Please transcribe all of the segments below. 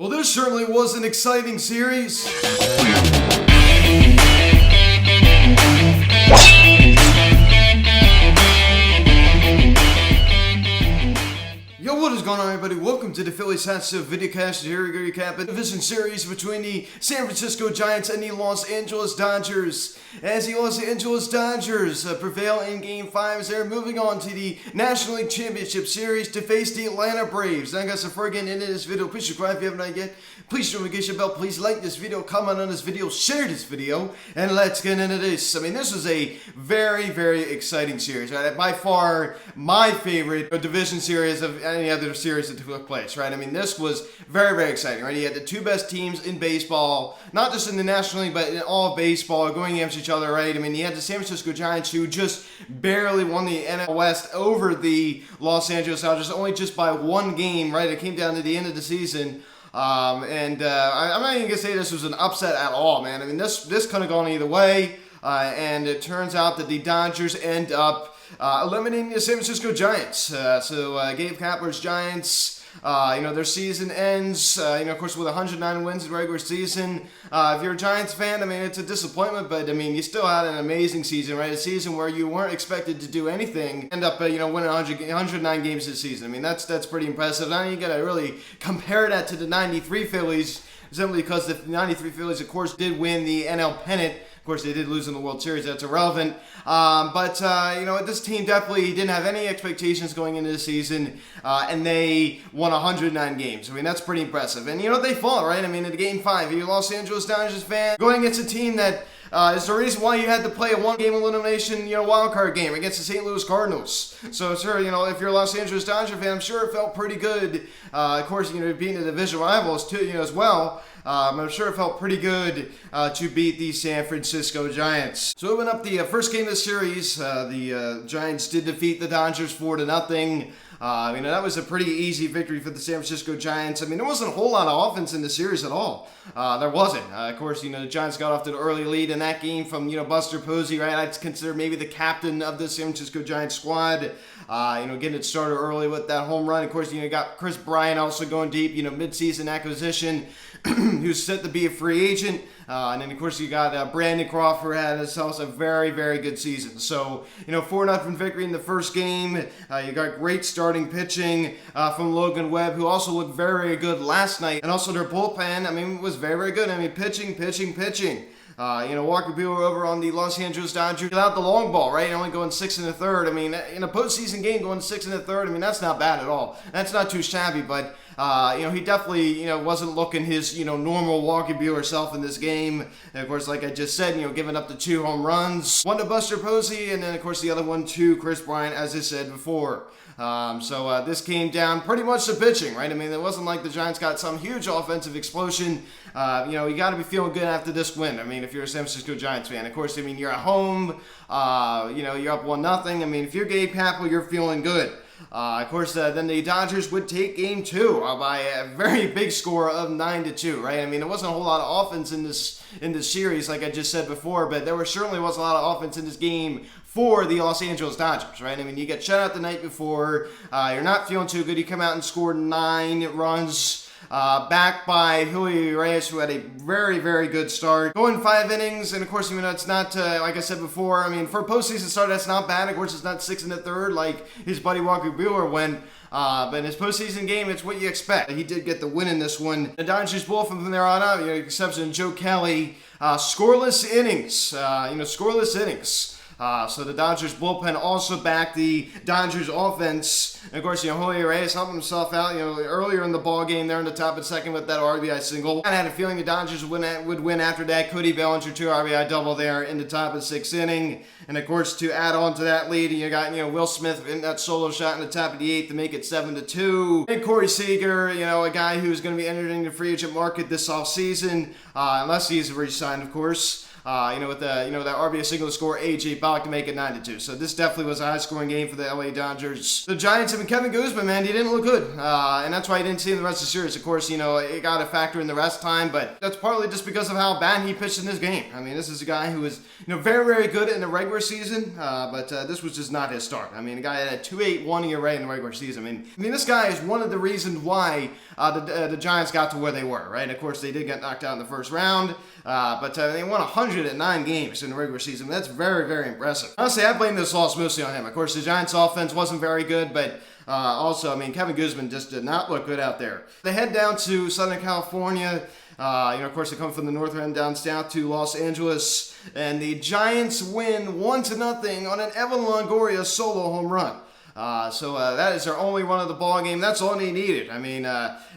Well, this certainly was an exciting series. Yo, what is going on, everybody? Welcome to the Phillies Hats videocast. Here we go, recap the division series between the San Francisco Giants and the Los Angeles Dodgers. As the Los Angeles Dodgers prevail in Game 5, as they're moving on to the National League Championship Series to face the Atlanta Braves. Now, guys, before getting into this video, please subscribe if you haven't yet. Please don't forget your bell. Please like this video, comment on this video, share this video, and let's get into this. I mean, this was a very, very exciting series, right? By far, my favorite division series of any other series that took place, right? I mean, this was very, very exciting, right? You had the two best teams in baseball, not just in the National League, but in all of baseball, going against each other, right? I mean, you had the San Francisco Giants, who just barely won the NL West over the Los Angeles Dodgers, only just by one game, right? It came down to the end of the season. I'm not even going to say this was an upset at all, man. I mean, this could have gone either way, and it turns out that the Dodgers end up eliminating the San Francisco Giants. Gabe Kapler's Giants, their season ends, of course, with 109 wins in regular season. If you're a Giants fan, I mean, it's a disappointment, but, I mean, you still had an amazing season, right? A season where you weren't expected to do anything, end up, winning 109 games this season. I mean, that's pretty impressive. Now you got to really compare that to the 93 Phillies, simply because the 93 Phillies, of course, did win the NL pennant. Of course, they did lose in the World Series. That's irrelevant. This team definitely didn't have any expectations going into the season, and they won 109 games. I mean, that's pretty impressive. And, they fought, right? I mean, in Game 5, you're a Los Angeles Dodgers fan, going against a team that is the reason why you had to play a one-game elimination, wild card game against the St. Louis Cardinals. So, sure, if you're a Los Angeles Dodger fan, I'm sure it felt pretty good. Of course, beating the division rivals too, as well. I'm sure it felt pretty good to beat the San Francisco Giants. So, open up the first game of the series. The Giants did defeat the Dodgers 4-0. That was a pretty easy victory for the San Francisco Giants. I mean, there wasn't a whole lot of offense in the series at all. There wasn't. Of course, the Giants got off to an early lead in that game from, Buster Posey, right? I'd consider maybe the captain of the San Francisco Giants squad. Getting it started early with that home run. Of course, you got Chris Bryant also going deep, mid-season acquisition, who's set to be a free agent. And then, of course, you got Brandon Crawford had himself a very, very good season. So, 4-0 victory in the first game. You got great starting pitching from Logan Webb, who also looked very good last night. And also their bullpen, was very, very good. Pitching. Walker Buehler over on the Los Angeles Dodgers without the long ball, right? Only going 6 1/3. In a postseason game, going 6 1/3. That's not bad at all. That's not too shabby, but he definitely, wasn't looking his, normal Walker Buehler self in this game. And of course, like I just said, giving up the 2 home runs, one to Buster Posey, and then of course the other one to Chris Bryant, as I said before. This came down pretty much to pitching, right? It wasn't like the Giants got some huge offensive explosion. You got to be feeling good after this win. If you're a San Francisco Giants fan, of course, you're at home. You're up 1-0. If you're Gabe Kapler, you're feeling good. Of course, then the Dodgers would take Game 2 by a very big score of 9-2, right? There wasn't a whole lot of offense in this series, like I just said before, but there certainly was a lot of offense in this game for the Los Angeles Dodgers, right? You get shut out the night before, you're not feeling too good, you come out and score 9 runs. Backed by Julio Reyes, who had a very, very good start. Going 5 innings, and of course, it's not, like I said before, for a postseason start, that's not bad. Of course, it's not 6 1/3 like his buddy Walker Buehler went. But in his postseason game, it's what you expect. He did get the win in this one. The Dodgers bullpen from there on out, exception Joe Kelly, scoreless innings. Scoreless innings. So the Dodgers bullpen also backed the Dodgers offense. And of course, Julio Reyes helped himself out, earlier in the ball game there in the top of the second with that RBI single. I had a feeling the Dodgers would win after that. Cody Bellinger, 2 RBI double there in the top of the 6th inning. And of course, to add on to that lead, you got, Will Smith in that solo shot in the top of the 8th to make it 7-2. And Corey Seager, a guy who's going to be entering the free agent market this offseason, unless he's re-signed, of course. with that RBI single score, A.J. Bach to make it 9-2. So this definitely was a high-scoring game for the LA Dodgers. The Giants, Kevin Guzman, man, he didn't look good, and that's why I didn't see him the rest of the series. Of course, it got a factor in the rest time, but that's partly just because of how bad he pitched in this game. I mean, this is a guy who was, very, very good in the regular season, but this was just not his start. I mean, the guy had a 2.81 ERA in the regular season. I mean, this guy is one of the reasons why the Giants got to where they were, right? Of course, they did get knocked out in the first round, but they won 109 games in the regular season. That's very, very impressive. Honestly, I blame this loss mostly on him. Of course, the Giants' offense wasn't very good, but also, Kevin Guzman just did not look good out there. They head down to Southern California. Of course, they come from the north end down south to Los Angeles, and the Giants win 1-0 on an Evan Longoria solo home run. So that is their only run of the ball game. That's all they needed.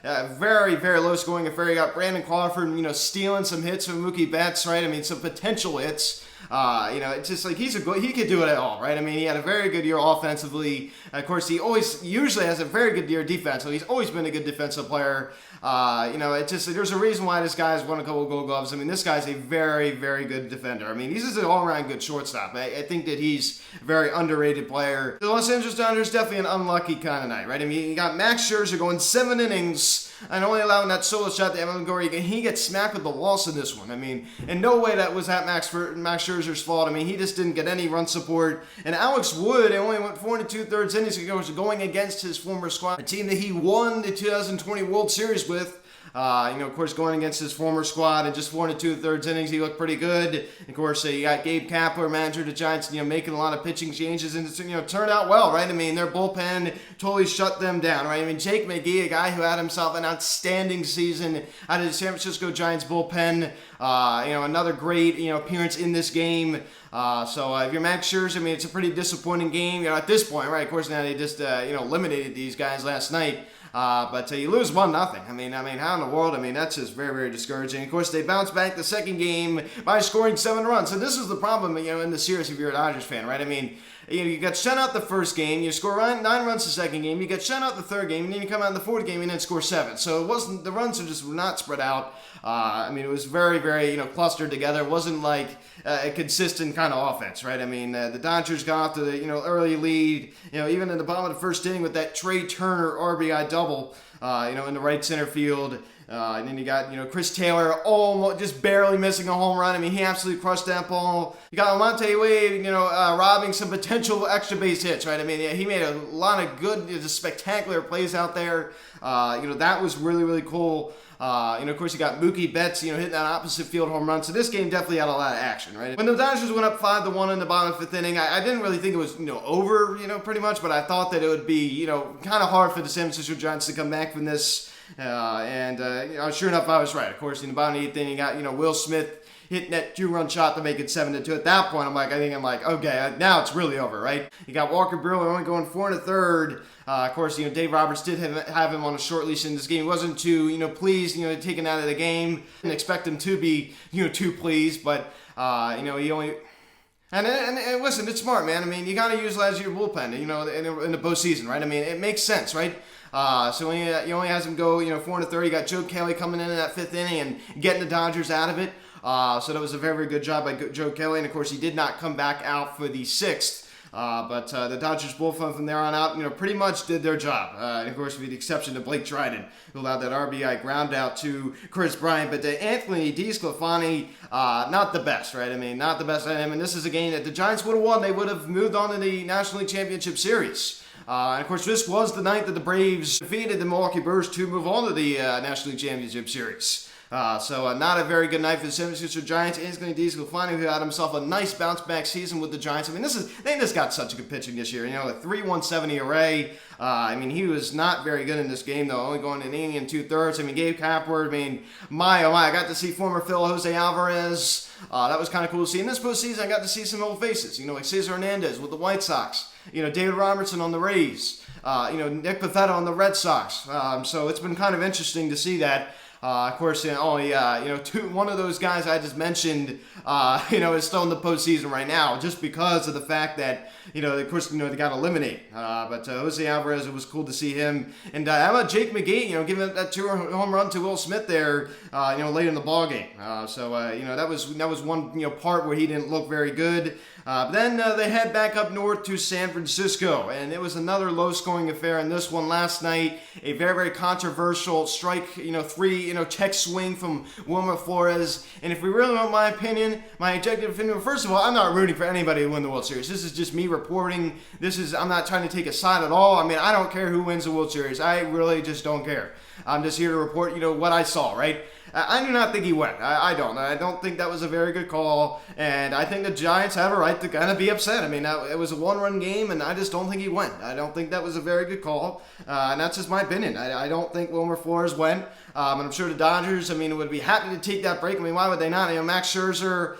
Very, very low scoring affair. You got Brandon Crawford, stealing some hits from Mookie Betts, right? Some potential hits. It's just like he could do it at all, right? He had a very good year offensively. Of course, he usually has a very good year defensively. He's always been a good defensive player. There's a reason why this guy's won a couple of Gold Gloves. This guy's a very, very good defender. He's just an all-around good shortstop. I think that he's a very underrated player. The Los Angeles Dodgers, definitely an unlucky kind of night, right? You got Max Scherzer going 7 innings and only allowing that solo shot to Evan Longoria. He gets smacked with the loss in this one. In no way that was Max Scherzer's fault. He just didn't get any run support. And Alex Wood only went 4 2/3 innings going against his former squad, a team that he won the 2020 World Series with. Of course, going against his former squad and just 4 2/3 innings, he looked pretty good. Of course, you got Gabe Kapler, manager of the Giants, making a lot of pitching changes, and it turned out well, right? Their bullpen totally shut them down, right? Jake McGee, a guy who had himself an outstanding season out of the San Francisco Giants bullpen, another great, appearance in this game. So if you're Max Scherzer, it's a pretty disappointing game, at this point, right? Of course, now they just, eliminated these guys last night. But you lose 1-0. How in the world? That's just very, very discouraging. Of course, they bounce back the second game by scoring 7 runs. So this is the problem, in the series if you're a Dodgers fan, right? You got shut out the first game, you score 9 runs the second game, you get shut out the third game, and then you come out in the fourth game and then score 7. So the runs are just not spread out. It was very, very, clustered together. It wasn't like a consistent kind of offense, right? The Dodgers got off to the, early lead, even in the bottom of the first inning with that Trey Turner RBI double, in the right center field. And then you got, Chris Taylor almost just barely missing a home run. He absolutely crushed that ball. You got Almonte Wade, robbing some potential extra base hits, right? He made a lot of good, just spectacular plays out there. That was really, really cool. Of course, you got Mookie Betts, hitting that opposite field home run. So this game definitely had a lot of action, right? When the Dodgers went up 5-1 in the bottom of the 5th inning, I didn't really think it was, over, pretty much, but I thought that it would be, kind of hard for the San Francisco Giants to come back from this. Sure enough, I was right. Of course, in the bottom of the 8th inning, you got, Will Smith hitting that 2-run shot to make it 7-2. At that point, I'm like, okay, now it's really over, right? You got Walker Buehler only going 4 1/3. Of course, Dave Roberts did have him on a short leash in this game. He wasn't too, pleased, taken out of the game. Didn't expect him to be, too pleased, but, he only... And listen, it's smart, man. You got to use last year's bullpen, in the postseason, right? It makes sense, right? So he only has him go, 4 1/3. You got Joe Kelly coming in that 5th inning and getting the Dodgers out of it. So that was a very, very good job by Joe Kelly. And of course, he did not come back out for the 6th. But the Dodgers bullpen from there on out, pretty much did their job. And of course, with the exception of Blake Trinan, who allowed that RBI ground out to Chris Bryant. But Anthony DeSclafani, not the best, right? Not the best at him. And this is a game that the Giants would have won. They would have moved on to the National League Championship Series. And of course, this was the night that the Braves defeated the Milwaukee Brewers to move on to the National League Championship Series. So not a very good night for the San Francisco Giants. Anthony DeSclafani, who had himself a nice bounce-back season with the Giants. They just got such a good pitching this year. A 3.17 ERA. He was not very good in this game, though, only going an inning and 2/3. Gabe Kapler, my, oh my, I got to see former Phil Jose Alvarez. That was kind of cool to see. In this postseason, I got to see some old faces, like Cesar Hernandez with the White Sox. David Robertson on the Rays. Nick Pivetta on the Red Sox. So it's been kind of interesting to see that. Of course, only one of those guys I just mentioned, is still in the postseason right now, just because of the fact that of course, they got eliminated. But Jose Alvarez, it was cool to see him. And how about Jake McGee? Giving up that 2-home run to Will Smith there, late in the ball game. That was one part where he didn't look very good. But then they head back up north to San Francisco, and it was another low-scoring affair in this one last night. A very, very controversial strike, 3, check swing from Wilmer Flores. And if we really want my opinion, my objective opinion, first of all, I'm not rooting for anybody to win the World Series. This is just me reporting. I'm not trying to take a side at all. I mean, I don't care who wins the World Series. I really just don't care. I'm just here to report, what I saw, right? I do not think he went. I don't. I don't think that was a very good call, and I think the Giants have a right to kind of be upset. I mean, it was a one-run game, and I just don't think he went. I don't think that was a very good call, and that's just my opinion. I don't think Wilmer Flores went, and I'm sure the Dodgers, would be happy to take that break. Why would they not? Max Scherzer,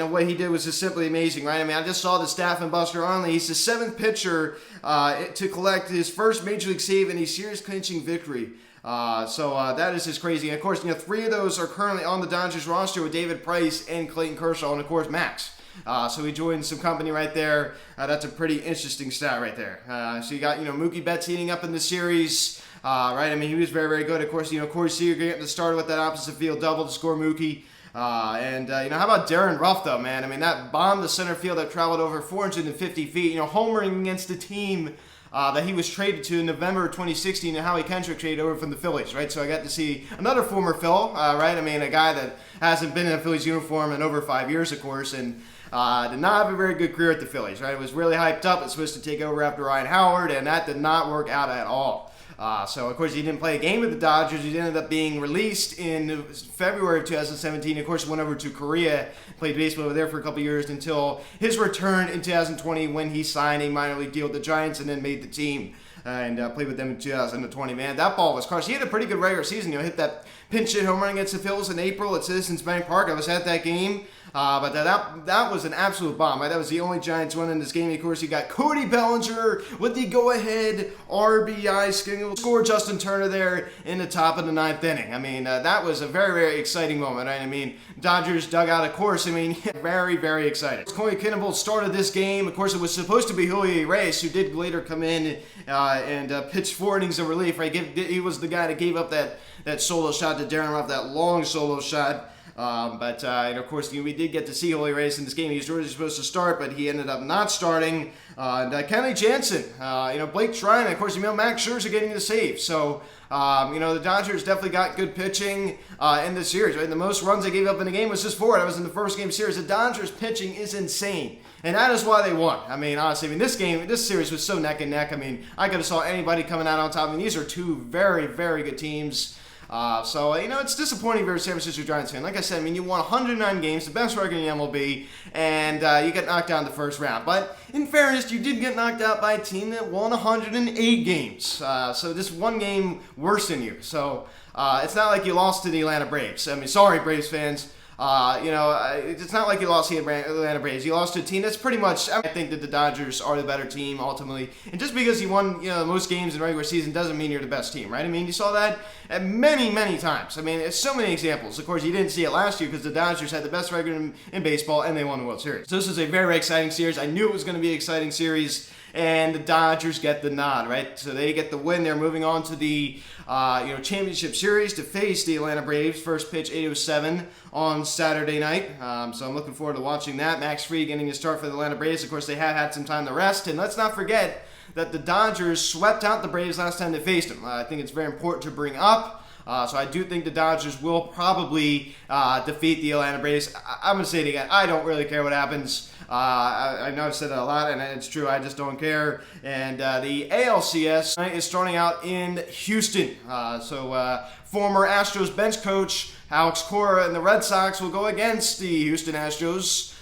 what he did was just simply amazing, right? I just saw the staff and Buster Olney. He's the 7th pitcher to collect his first Major League save in a series-clinching victory. That is just crazy. And of course, 3 of those are currently on the Dodgers roster with David Price and Clayton Kershaw, and of course Max. So he joined some company right there. That's a pretty interesting stat right there. So you got Mookie Betts heating up in the series, right? He was very, very good. Of course, Corey Seager getting the start with that opposite field double to score Mookie. How about Darren Ruff, though, man? That bomb to center field that traveled over 450 feet, homering against the team that he was traded to in November of 2016, and Howie Kendrick traded over from the Phillies, right? So I got to see another former Phil, right? A guy that hasn't been in a Phillies uniform in over 5 years, of course, and did not have a very good career at the Phillies, right? It was really hyped up. It was supposed to take over after Ryan Howard, and that did not work out at all. So, of course, he didn't play a game with the Dodgers. He ended up being released in February of 2017. Of course, he went over to Korea, played baseball over there for a couple years until his return in 2020 when he signed a minor league deal with the Giants and then made the team and played with them in 2020. Man, that ball was crushed. He had a pretty good regular season. Hit that pinch hit home run against the Phils in April at Citizens Bank Park. I was at that game. But that was an absolute bomb. Right? That was the only Giants win in this game. Of course, you got Cody Bellinger with the go-ahead RBI single. Score Justin Turner there in the top of the 9th inning. That was a very, very exciting moment. Right? Dodgers dug out, of course. Very, very excited. Corey Kinnable started this game. Of course, it was supposed to be Julio Reyes, who did later come in and pitch 4 innings of relief. Right? He was the guy that gave up that solo shot to Darren Ruff, that long solo shot. Of course, we did get to see Julio Reyes in this game. He was really supposed to start, but he ended up not starting. Kenley Jansen, Blake Treinen, of course, Max Scherzer getting the save. So, the Dodgers definitely got good pitching in this series. Right? The most runs they gave up in the game was just 4. That was in the first game series. The Dodgers pitching is insane. And that is why they won. Honestly, this series was so neck and neck. I could have saw anybody coming out on top. These are 2 very, very good teams. It's disappointing for a San Francisco Giants fan. Like I said, you won 109 games, the best record in the MLB, and you get knocked out in the first round. But in fairness, you did get knocked out by a team that won 108 games. So this one game worse than you. So it's not like you lost to the Atlanta Braves. Sorry, Braves fans. It's not like you lost to the Atlanta Braves. You lost to a team that's pretty much. I think that the Dodgers are the better team ultimately, and just because you won, most games in the regular season doesn't mean you're the best team, right? You saw that at many, many times. It's so many examples. Of course, you didn't see it last year because the Dodgers had the best record in baseball and they won the World Series. So this is a very, very exciting series. I knew it was going to be an exciting series. And the Dodgers get the nod, right? So they get the win. They're moving on to the championship series to face the Atlanta Braves. First pitch 8:07 on Saturday night. So I'm looking forward to watching that. Max Fried getting a start for the Atlanta Braves. Of course, they have had some time to rest. And let's not forget that the Dodgers swept out the Braves last time they faced them. I think it's very important to bring up. So I do think the Dodgers will probably defeat the Atlanta Braves. I'm going to say it again. I don't really care what happens. I know I've said that a lot, and it's true. I just don't care. And the ALCS is starting out in Houston. Former Astros bench coach Alex Cora and the Red Sox will go against the Houston Astros.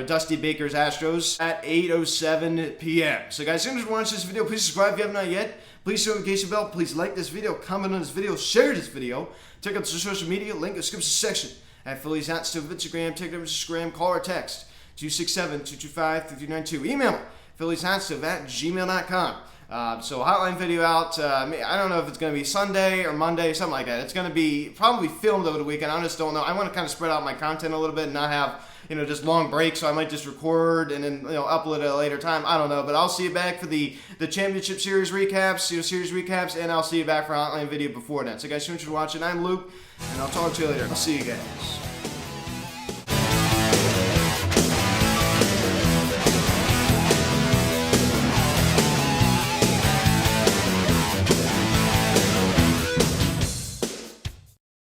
Dusty Baker's Astros at 8:07 p.m. So guys, as soon as you watch this video, please subscribe if you have not yet. Please hit the notification bell. Please like this video, comment on this video, share this video. Check out the social media link in the description section. At Phillies Hats to Instagram, TikTok, Instagram, call or text 267-225-5392. Email me, phillieshatstuff@gmail.com. So hotline video out. I don't know if it's going to be Sunday or Monday, something like that. It's going to be probably filmed over the weekend. I just don't know. I want to kind of spread out my content a little bit and not have, just long breaks. So I might just record and then, upload at a later time. I don't know. But I'll see you back for the championship series recaps, series recaps, and I'll see you back for a hotline video before that. So guys, thanks for watching. I'm Luke, and I'll talk to you later. I'll see you guys.